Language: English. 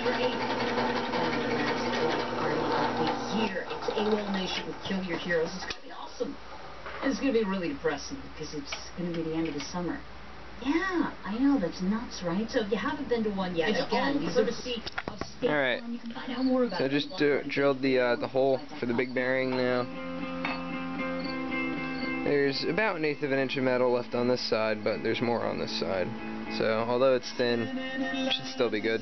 Number 8. Party of the year. It's AWOL Nation with Kill Your Heroes. It's going to be awesome. It's going to be really depressing because it's going to be the end of the summer. Yeah, I know, that's nuts, right? So if you haven't been to one yet, again, you go to see State Farm, you can find out more about it. So just drilled the hole for the big bearing now. There's about 1/8 of an inch of metal left on this side, but there's more on this side. So although it's thin, it should still be good.